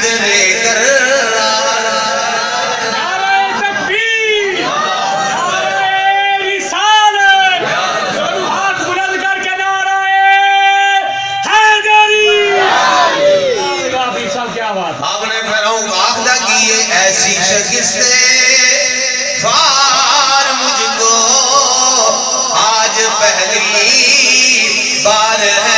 حیدر کرار ایسی شکست فار مجھ کو آج پہلی بار ہے